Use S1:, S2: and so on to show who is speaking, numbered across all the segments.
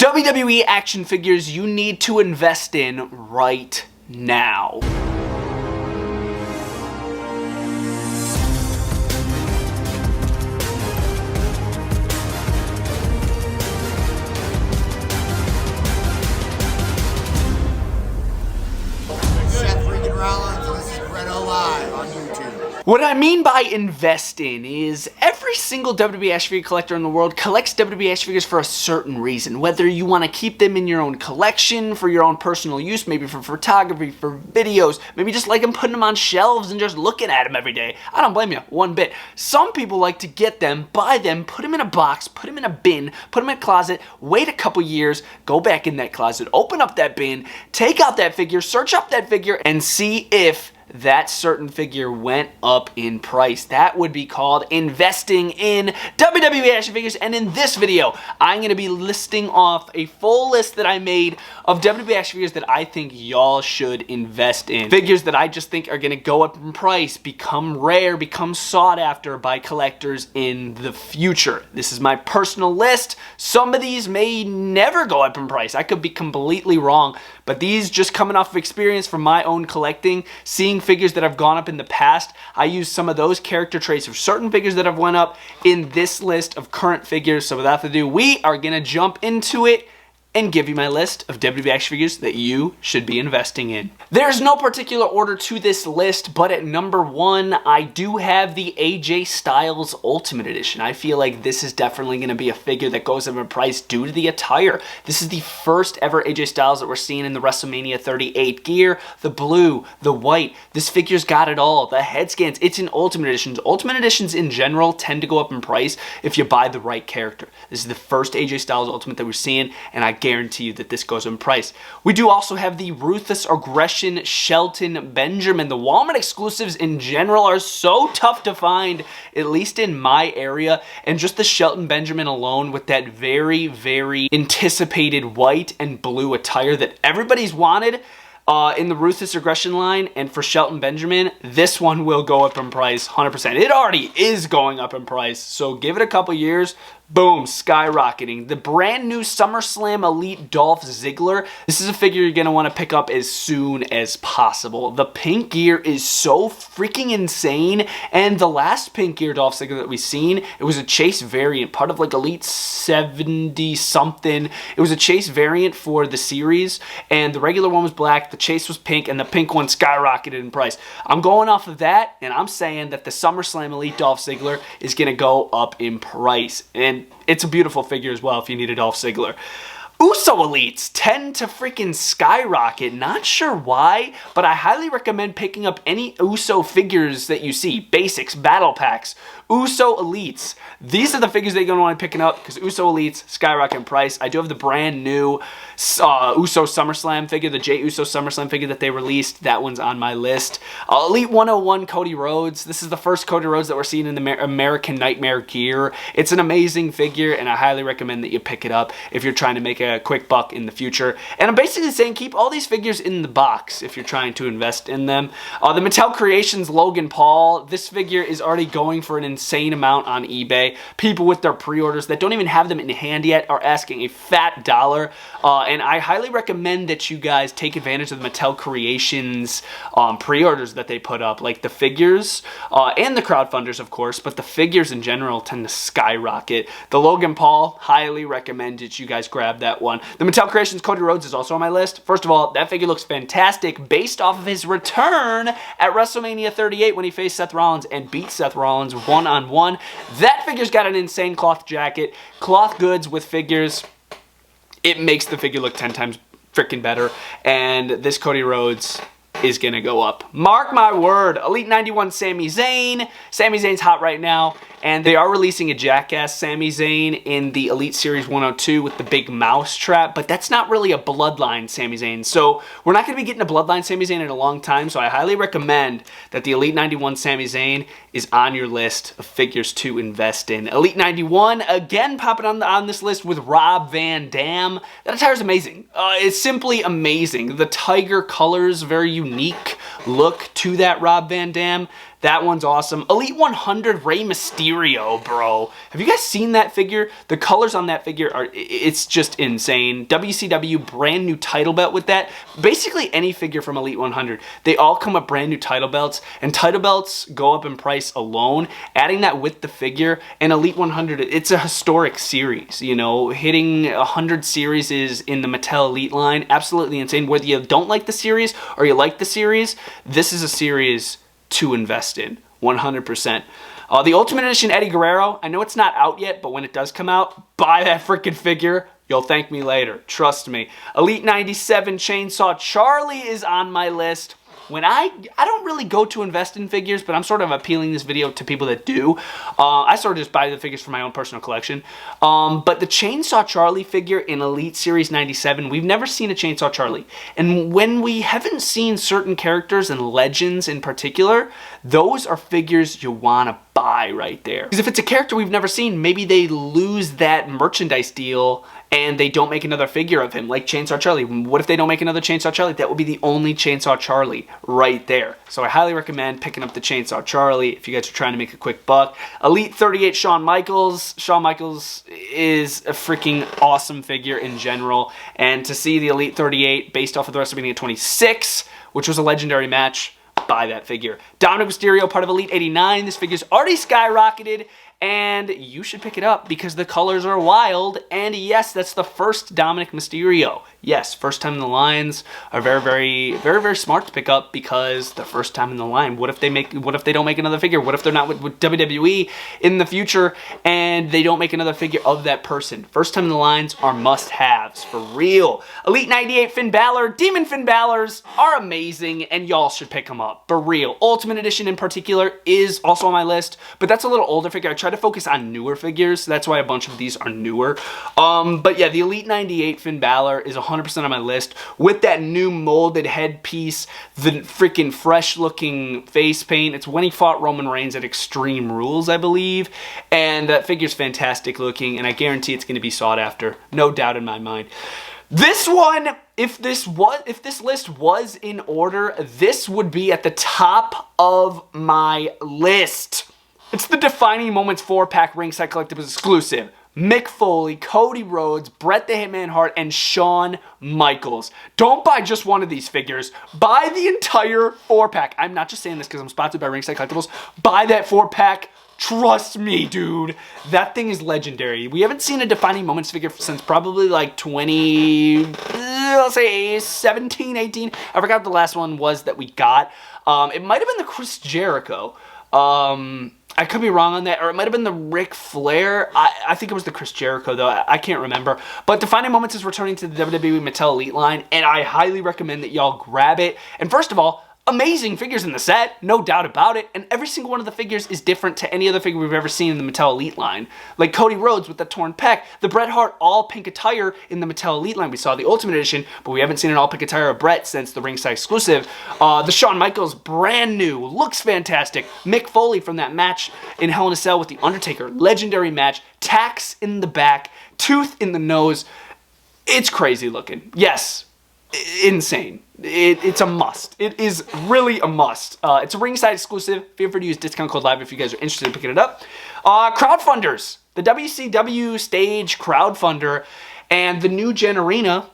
S1: WWE action figures you need to invest in right now.
S2: This is Bretto live on YouTube.
S1: What I mean by invest in is every single WWE action figure collector in the world collects WWE action figures for a certain reason. Whether you want to keep them in your own collection, for your own personal use, maybe for photography, for videos, maybe just like them putting them on shelves and just looking at them every day. I don't blame you one bit. Some people like to get them, buy them, put them in a box, put them in a bin, put them in a closet, wait a couple years, go back in that closet, open up that bin, take out that figure, search up that figure, and see if that certain figure went up in price. That would be called investing in WWE action figures. And in this video, I'm going to be listing off a full list that I made of WWE action figures that I think y'all should invest in. Figures that I just think are going to go up in price, become rare, become sought after by collectors in the future. This is my personal list. Some of these may never go up in price. I could be completely wrong, but these just coming off of experience from my own collecting, seeing figures that have gone up in the past, I use some of those character traits of certain figures that have went up in this list of current figures. So without further ado, we are going to jump into it and give you my list of WWE action figures that you should be investing in. There's no particular order to this list, but at number 1, I do have the AJ Styles Ultimate Edition. I feel like this is definitely going to be a figure that goes up in price due to the attire. This is the first ever AJ Styles that we're seeing in the WrestleMania 38 gear. The blue, the white, this figure's got it all. The head scans, it's an Ultimate Editions. Ultimate Editions in general tend to go up in price if you buy the right character. This is the first AJ Styles Ultimate that we're seeing, and I guarantee you that this goes in price. We do also have the Ruthless Aggression Shelton Benjamin. The Walmart exclusives in general are so tough to find, at least in my area, and just the Shelton Benjamin alone with that very, very anticipated white and blue attire that everybody's wanted in the Ruthless Aggression line, and for Shelton Benjamin, this one will go up in price 100%. It already is going up in price, so give it a couple years. Boom, skyrocketing. The brand new SummerSlam Elite Dolph Ziggler. This is a figure you're going to want to pick up as soon as possible. The pink gear is so freaking insane, and the last pink gear Dolph Ziggler that we've seen, it was a chase variant, part of like Elite 70 something. It was a chase variant for the series, and the regular one was black, the chase was pink, and the pink one skyrocketed in price. I'm going off of that, and I'm saying that the SummerSlam Elite Dolph Ziggler is going to go up in price. And it's a beautiful figure as well if you need a Dolph Ziggler. Uso Elites tend to freaking skyrocket. Not sure why, but I highly recommend picking up any Uso figures that you see. Basics, battle packs, Uso Elites. These are the figures that you're going to want to pick up because Uso Elites skyrocket in price. I do have the brand new Uso SummerSlam figure, the Jey Uso SummerSlam figure that they released. That one's on my list. Elite 101 Cody Rhodes. This is the first Cody Rhodes that we're seeing in the American Nightmare gear. It's an amazing figure, and I highly recommend that you pick it up if you're trying to make a quick buck in the future. And I'm basically saying keep all these figures in the box if you're trying to invest in them. The Mattel Creations Logan Paul. This figure is already going for an insane amount on eBay. People with their pre-orders that don't even have them in hand yet are asking a fat dollar. And I highly recommend that you guys take advantage of the Mattel Creations pre-orders that they put up, like the figures and the crowdfunders, of course, but the figures in general tend to skyrocket. The Logan Paul, highly recommend that you guys grab that one. The Mattel Creations Cody Rhodes is also on my list. First of all, that figure looks fantastic based off of his return at WrestleMania 38 when he faced Seth Rollins and beat Seth Rollins one-on-one. That figure's got an insane cloth jacket. Cloth goods with figures, it makes the figure look 10 times freaking better. And this Cody Rhodes is going to go up. Mark my word. Elite 91 Sami Zayn. Sami Zayn's hot right now. And they are releasing a Jackass Sami Zayn in the Elite Series 102 with the big mouse trap, but that's not really a Bloodline Sami Zayn. So we're not going to be getting a Bloodline Sami Zayn in a long time, so I highly recommend that the Elite 91 Sami Zayn is on your list of figures to invest in. Elite 91, again popping on this list with Rob Van Dam. That attire is amazing. It's simply amazing. The tiger colors, very unique look to that Rob Van Dam. That one's awesome. Elite 100 Rey Mysterio, bro. Have you guys seen that figure? The colors on that figure are, it's just insane. WCW brand new title belt with that. Basically any figure from Elite 100, they all come with brand new title belts, and title belts go up in price alone. Adding that with the figure, and Elite 100, it's a historic series, you know, hitting 100 series is in the Mattel Elite line, absolutely insane. Whether you don't like the series or you like the series, this is a series to invest in, 100%. The Ultimate Edition Eddie Guerrero, I know it's not out yet, but when it does come out, buy that freaking figure. You'll thank me later, trust me. Elite 97 Chainsaw Charlie is on my list. When I don't really go to invest in figures, but I'm sort of appealing this video to people that do. I sort of just buy the figures for my own personal collection. But the Chainsaw Charlie figure in Elite Series 97, we've never seen a Chainsaw Charlie. And when we haven't seen certain characters and legends in particular, those are figures you want to buy right there. Because if it's a character we've never seen, maybe they lose that merchandise deal and they don't make another figure of him, like Chainsaw Charlie. What if they don't make another Chainsaw Charlie? That would be the only Chainsaw Charlie right there. So I highly recommend picking up the Chainsaw Charlie if you guys are trying to make a quick buck. Elite 38 Shawn Michaels. Shawn Michaels is a freaking awesome figure in general. And to see the Elite 38 based off of the WrestleMania 26, which was a legendary match, buy that figure. Dominic Mysterio, part of Elite 89. This figure's already skyrocketed, and you should pick it up because the colors are wild. And yes, that's the first Dominic Mysterio. Yes, first time in the lines are very smart to pick up because the first time in the line. What if they don't make another figure? What if they're not with WWE in the future and they don't make another figure of that person? First time in the lines are must-haves for real. Elite 98 Finn Balor, Demon Finn Balors are amazing, and y'all should pick them up for real. Ultimate Edition in particular is also on my list, but that's a little older figure. I try to focus on newer figures. That's why a bunch of these are newer. But yeah, the Elite 98 Finn Balor is 100% on my list with that new molded headpiece, the freaking fresh looking face paint. It's when he fought Roman Reigns at Extreme Rules, I believe. And that figure's fantastic looking, and I guarantee it's going to be sought after. No doubt in my mind. This one, if this list was in order, this would be at the top of my list. It's the Defining Moments 4-pack ringside collectibles exclusive. Mick Foley, Cody Rhodes, Bret the Hitman Hart, and Shawn Michaels. Don't buy just one of these figures. Buy the entire 4-pack. I'm not just saying this because I'm sponsored by Ringside Collectibles. Buy that 4-pack. Trust me, dude. That thing is legendary. We haven't seen a Defining Moments figure since probably like 17, 18. I forgot what the last one was that we got. It might have been the Chris Jericho. I could be wrong on that, or it might have been the Ric Flair. I think it was the Chris Jericho, though. I can't remember. But Defining Moments is returning to the WWE Mattel Elite line, and I highly recommend that y'all grab it. And first of all, amazing figures in the set, no doubt about it, and every single one of the figures is different to any other figure we've ever seen in the Mattel Elite line. Like Cody Rhodes with the torn pec, the Bret Hart all pink attire in the Mattel Elite line. We saw the Ultimate Edition, but we haven't seen an all pink attire of Bret since the ringside exclusive. The Shawn Michaels, brand new, looks fantastic. Mick Foley from that match in Hell in a Cell with The Undertaker, legendary match, tacks in the back, tooth in the nose. It's crazy looking. Yes, insane. It's a must. It is really a must. It's a ringside exclusive. Feel free to use discount code LIVE if you guys are interested in picking it up. Crowdfunders. The WCW stage crowdfunder and the new Gen Arena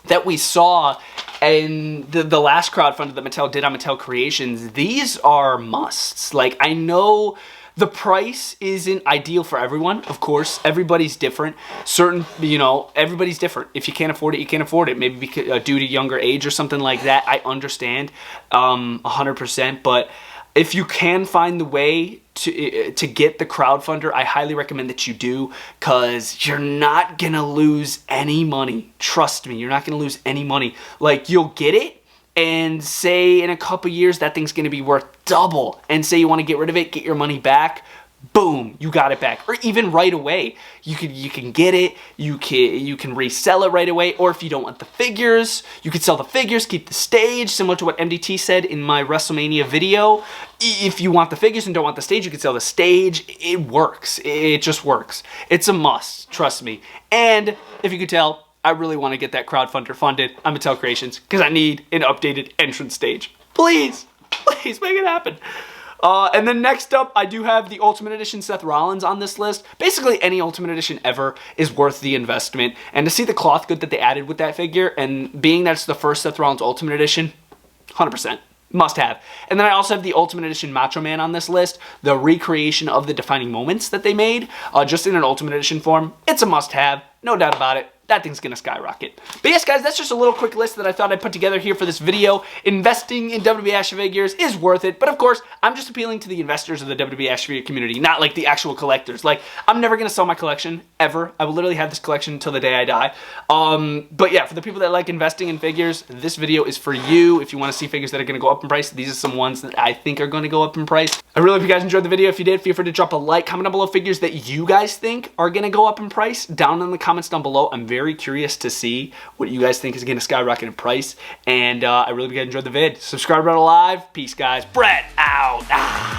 S1: that we saw in the last crowdfunder that Mattel did on Mattel Creations. These are musts. Like, I know the price isn't ideal for everyone. Of course, everybody's different. Everybody's different. If you can't afford it, you can't afford it. Maybe because, due to younger age or something like that. I understand 100%. But if you can find the way to get the crowdfunder, I highly recommend that you do, because you're not going to lose any money. Trust me, you're not going to lose any money. Like, you'll get it, and say in a couple years that thing's going to be worth double, and say you want to get rid of it, get your money back, boom, you got it back. Or even right away, you can get it, you can resell it right away. Or if you don't want the figures, you can sell the figures, keep the stage, similar to what MDT said in my WrestleMania video. If you want the figures and don't want the stage, you can sell the stage. It works. It just works. It's a must, trust me. And if you could tell, I really want to get that crowdfunder funded on Mattel Creations because I need an updated entrance stage. Please, please make it happen. And then next up, I do have the Ultimate Edition Seth Rollins on this list. Basically, any Ultimate Edition ever is worth the investment. And to see the cloth good that they added with that figure, and being that it's the first Seth Rollins Ultimate Edition, 100%. Must have. And then I also have the Ultimate Edition Macho Man on this list. The recreation of the defining moments that they made, just in an Ultimate Edition form. It's a must have, no doubt about it. That thing's gonna skyrocket. But yes, guys, that's just a little quick list that I thought I'd put together here for this video. Investing in WWE Action Figures is worth it, but of course, I'm just appealing to the investors of the WWE Action Figure community, not like the actual collectors. Like, I'm never gonna sell my collection, ever. I will literally have this collection until the day I die. But yeah, for the people that like investing in figures, this video is for you. If you wanna see figures that are gonna go up in price, these are some ones that I think are gonna go up in price. I really hope you guys enjoyed the video. If you did, feel free to drop a like, comment down below figures that you guys think are gonna go up in price down in the comments down below. I'm very curious to see what you guys think is going to skyrocket in price. And I really hope you guys enjoyed the vid. Subscribe to Bretto Live. Peace, guys. Brett out.